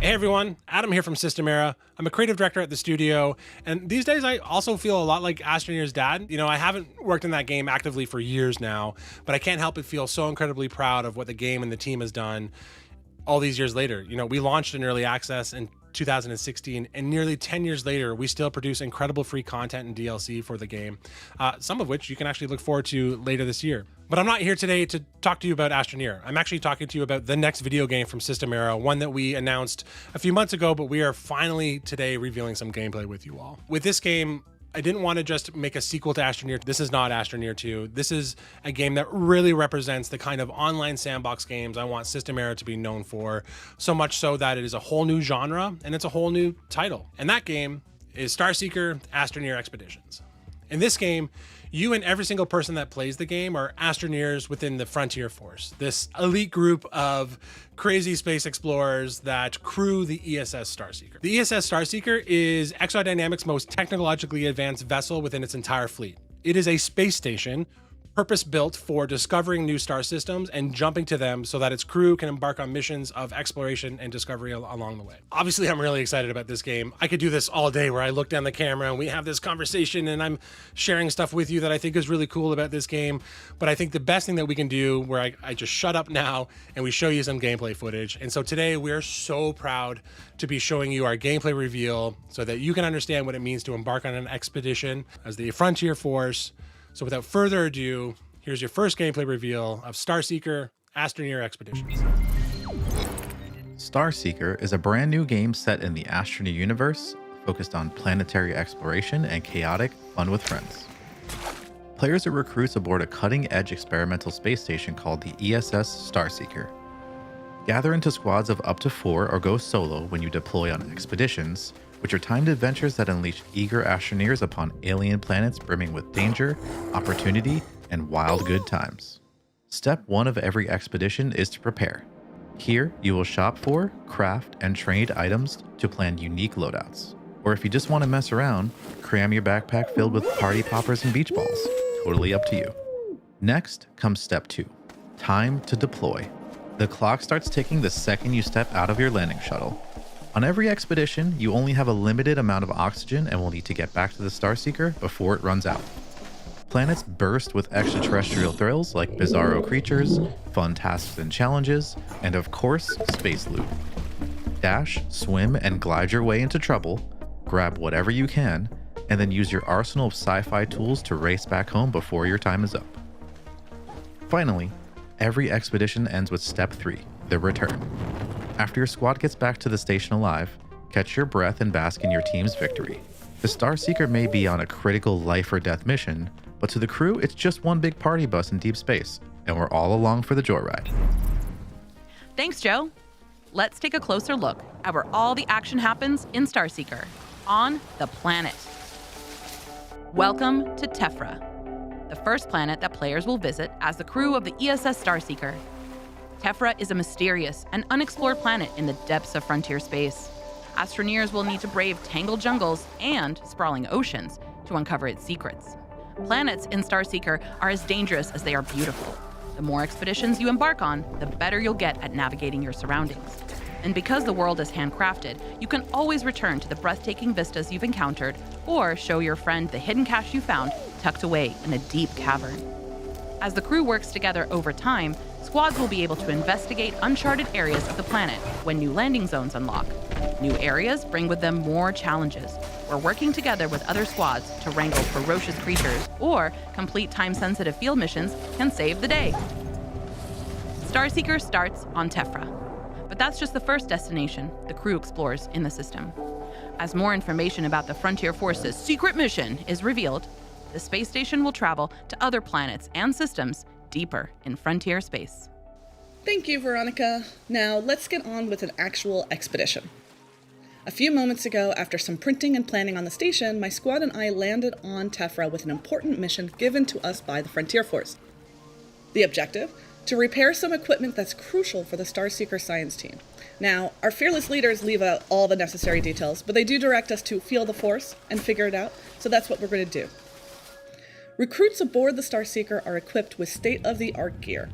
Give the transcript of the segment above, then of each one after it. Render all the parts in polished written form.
Hey everyone, Adam here from Systemera. I'm a creative director at the studio, and these days I also feel a lot like Astroneer's dad. You know, I haven't worked in that game actively for years now, but I can't help but feel so incredibly proud of what the game and the team has done all these years later. You know, we launched in early access in 2016, and nearly 10 years later, we still produce incredible free content and DLC for the game, some of which you can actually look forward to later this year. But I'm not here today to talk to you about Astroneer. I'm actually talking to you about the next video game from Systemera, one that we announced a few months ago, but we are finally today revealing some gameplay with you all. With this game, I didn't want to just make a sequel to Astroneer. This is not Astroneer 2. This is a game that really represents the kind of online sandbox games I want Systemera to be known for, so much so that it is a whole new genre and it's a whole new title. And that game is Starseeker Astroneer Expeditions. In this game, you and every single person that plays the game are Astroneers within the Frontier Force, this elite group of crazy space explorers that crew the ESS Starseeker. The ESS Starseeker is Exodynamics' most technologically advanced vessel within its entire fleet. It is a space station purpose-built for discovering new star systems and jumping to them so that its crew can embark on missions of exploration and discovery along the way. Obviously, I'm really excited about this game. I could do this all day where I look down the camera and we have this conversation and I'm sharing stuff with you that I think is really cool about this game. But I think the best thing that we can do where I just shut up now and we show you some gameplay footage. And so today we're so proud to be showing you our gameplay reveal so that you can understand what it means to embark on an expedition as the Frontier Force. So without further ado, here's your first gameplay reveal of Starseeker Astroneer Expeditions. Starseeker is a brand new game set in the Astroneer universe, focused on planetary exploration and chaotic fun with friends. Players are recruits aboard a cutting-edge experimental space station called the ESS Starseeker. Gather into squads of up to 4 or go solo when you deploy on expeditions, which are timed adventures that unleash eager Astroneers upon alien planets brimming with danger, opportunity, and wild good times. Step 1 of every expedition is to prepare. Here, you will shop for, craft, and trade items to plan unique loadouts. Or if you just want to mess around, cram your backpack filled with party poppers and beach balls. Totally up to you. Next comes step 2, time to deploy. The clock starts ticking the second you step out of your landing shuttle. On every expedition, you only have a limited amount of oxygen and will need to get back to the Starseeker before it runs out. Planets burst with extraterrestrial thrills like bizarro creatures, fun tasks and challenges, and of course, space loot. Dash, swim, and glide your way into trouble, grab whatever you can, and then use your arsenal of sci-fi tools to race back home before your time is up. Finally, every expedition ends with step 3, the return. After your squad gets back to the station alive, catch your breath and bask in your team's victory. The Starseeker may be on a critical life or death mission, but to the crew, it's just one big party bus in deep space, and we're all along for the joyride. Thanks, Joe. Let's take a closer look at where all the action happens in Starseeker, on the planet. Welcome to Tephra, the first planet that players will visit as the crew of the ESS Starseeker. Tephra is a mysterious and unexplored planet in the depths of frontier space. Astroneers will need to brave tangled jungles and sprawling oceans to uncover its secrets. Planets in Starseeker are as dangerous as they are beautiful. The more expeditions you embark on, the better you'll get at navigating your surroundings. And because the world is handcrafted, you can always return to the breathtaking vistas you've encountered or show your friend the hidden cache you found tucked away in a deep cavern. As the crew works together over time, squads will be able to investigate uncharted areas of the planet when new landing zones unlock. New areas bring with them more challenges, where working together with other squads to wrangle ferocious creatures or complete time-sensitive field missions can save the day. Starseeker starts on Tephra. But that's just the first destination the crew explores in the system. As more information about the Frontier Force's secret mission is revealed, the space station will travel to other planets and systems deeper in frontier space. Thank you, Veronica. Now, let's get on with an actual expedition. A few moments ago, after some printing and planning on the station, my squad and I landed on Tephra with an important mission given to us by the Frontier Force. The objective? To repair some equipment that's crucial for the Starseeker science team. Now, our fearless leaders leave out all the necessary details, but they do direct us to feel the Force and figure it out, so that's what we're going to do. Recruits aboard the Starseeker are equipped with state-of-the-art gear.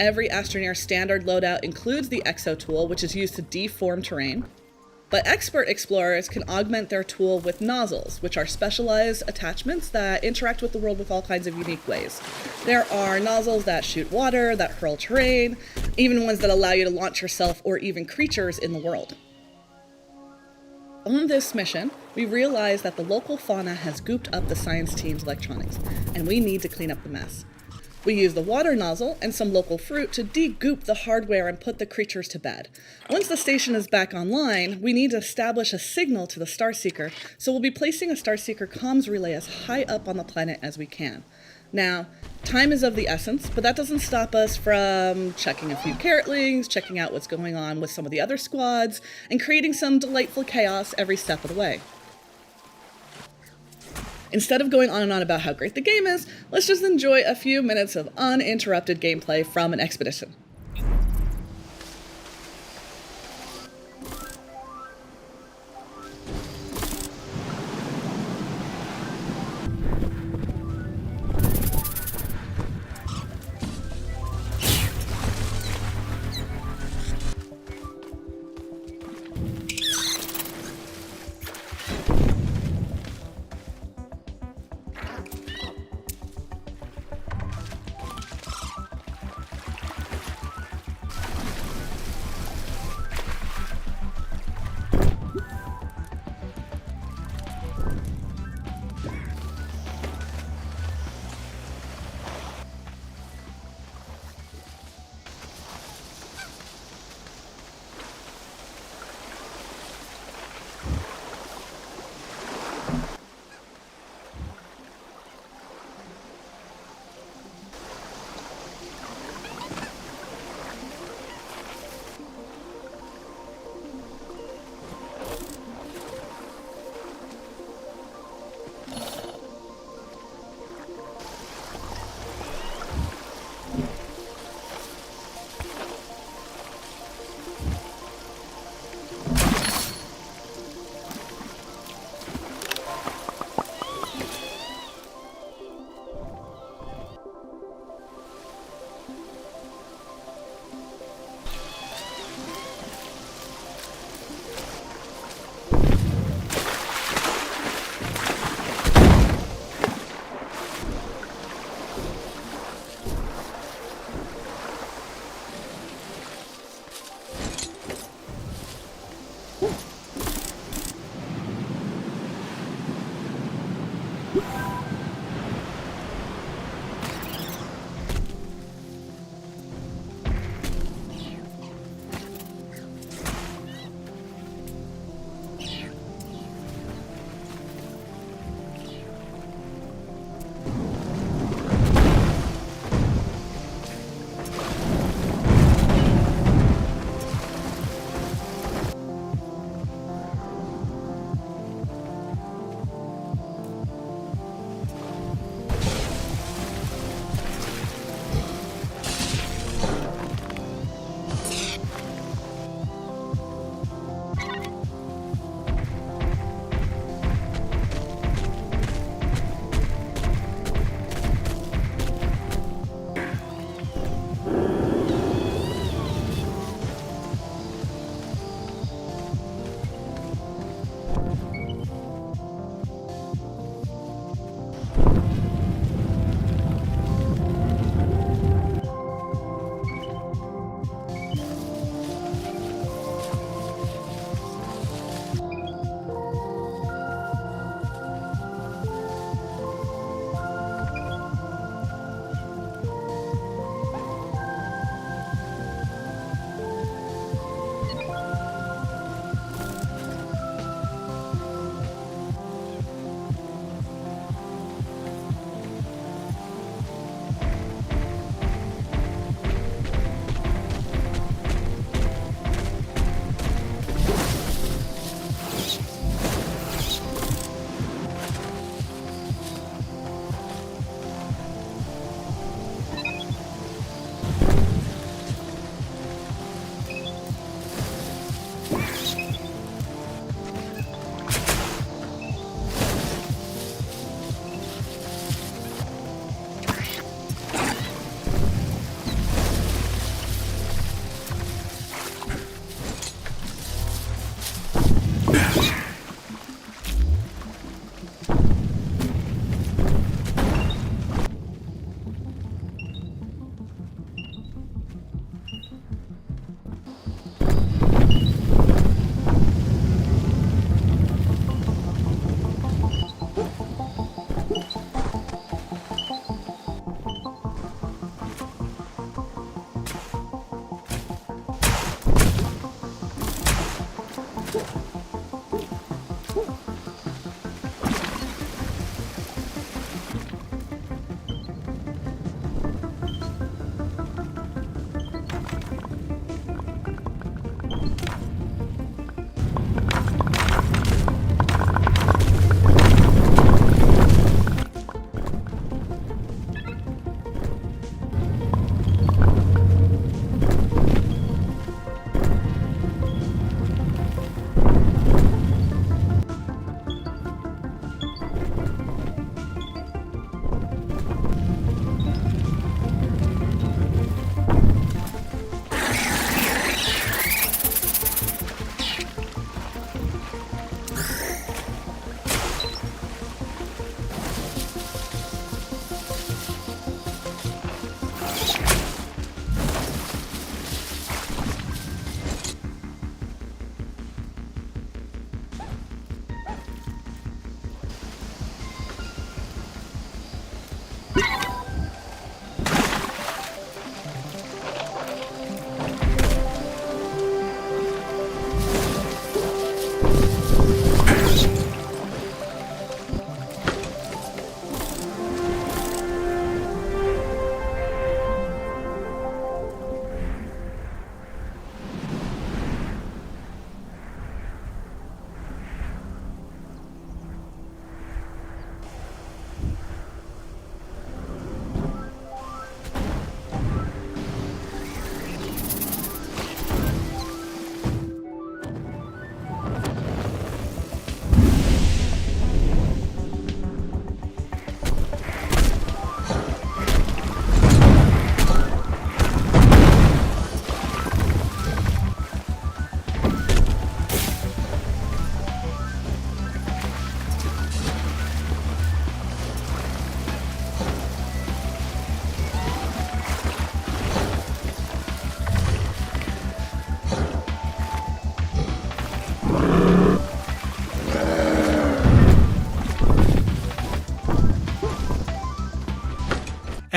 Every Astroneer standard loadout includes the Exo tool, which is used to deform terrain. But expert explorers can augment their tool with nozzles, which are specialized attachments that interact with the world with all kinds of unique ways. There are nozzles that shoot water, that hurl terrain, even ones that allow you to launch yourself or even creatures in the world. On this mission, we realize that the local fauna has gooped up the science team's electronics, and we need to clean up the mess. We use the water nozzle and some local fruit to de-goop the hardware and put the creatures to bed. Once the station is back online, we need to establish a signal to the Starseeker, so we'll be placing a Starseeker comms relay as high up on the planet as we can. Now, time is of the essence, but that doesn't stop us from checking a few carrotlings, checking out what's going on with some of the other squads, and creating some delightful chaos every step of the way. Instead of going on and on about how great the game is, let's just enjoy a few minutes of uninterrupted gameplay from an expedition.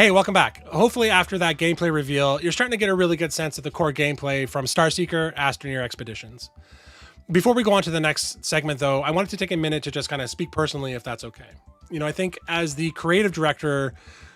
Hey, welcome back. Hopefully after that gameplay reveal, you're starting to get a really good sense of the core gameplay from Starseeker Astroneer Expeditions. Before we go on to the next segment though, I wanted to take a minute to just kind of speak personally, if that's okay. You know, I think as the creative director,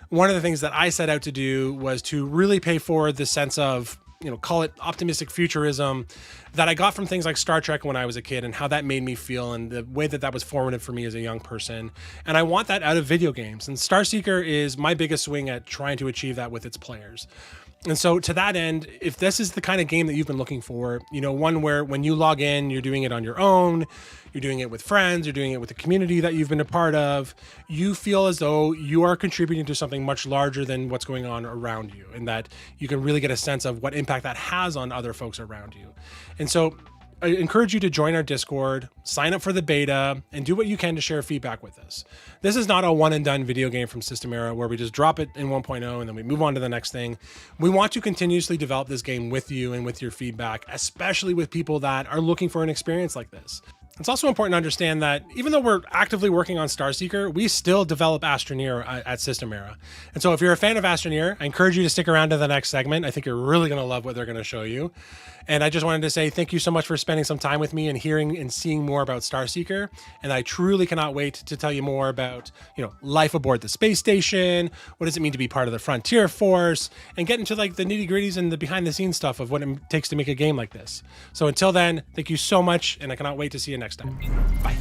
one of the things that I set out to do was to really pay forward the sense of, you know, call it optimistic futurism that I got from things like Star Trek when I was a kid and how that made me feel and the way that that was formative for me as a young person. And I want that out of video games. And Starseeker is my biggest swing at trying to achieve that with its players. And so to that end, if this is the kind of game that you've been looking for, you know, one where when you log in, you're doing it on your own, you're doing it with friends, you're doing it with the community that you've been a part of, you feel as though you are contributing to something much larger than what's going on around you, and that you can really get a sense of what impact that has on other folks around you. And so I encourage you to join our Discord, sign up for the beta, and do what you can to share feedback with us. This is not a one and done video game from System Era where we just drop it in 1.0 and then we move on to the next thing. We want to continuously develop this game with you and with your feedback, especially with people that are looking for an experience like this. It's also important to understand that even though we're actively working on Starseeker, we still develop Astroneer at System Era. And so if you're a fan of Astroneer, I encourage you to stick around to the next segment. I think you're really going to love what they're going to show you. And I just wanted to say thank you so much for spending some time with me and hearing and seeing more about Starseeker. And I truly cannot wait to tell you more about, you know, life aboard the space station. What does it mean to be part of the Frontier Force, and get into like the nitty gritties and the behind the scenes stuff of what it takes to make a game like this. So until then, thank you so much. And I cannot wait to see you next time. Bye.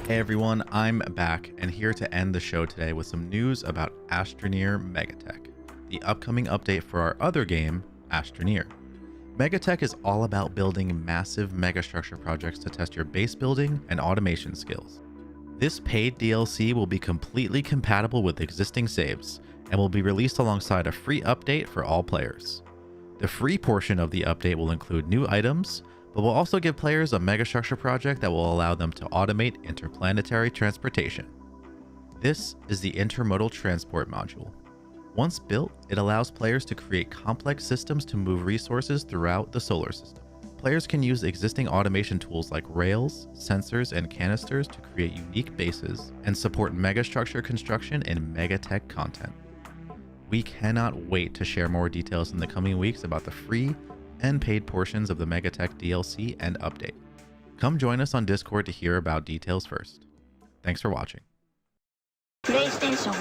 Hey everyone, I'm back and here to end the show today with some news about Astroneer Megatech, the upcoming update for our other game, Astroneer. Megatech is all about building massive megastructure projects to test your base building and automation skills. This paid DLC will be completely compatible with existing saves and will be released alongside a free update for all players. The free portion of the update will include new items, but will also give players a megastructure project that will allow them to automate interplanetary transportation. This is the Intermodal Transport module. Once built, it allows players to create complex systems to move resources throughout the solar system. Players can use existing automation tools like rails, sensors, and canisters to create unique bases and support megastructure construction and megatech content. We cannot wait to share more details in the coming weeks about the free and paid portions of the Megatech DLC and update. Come join us on Discord to hear about details first. Thanks for watching. PlayStation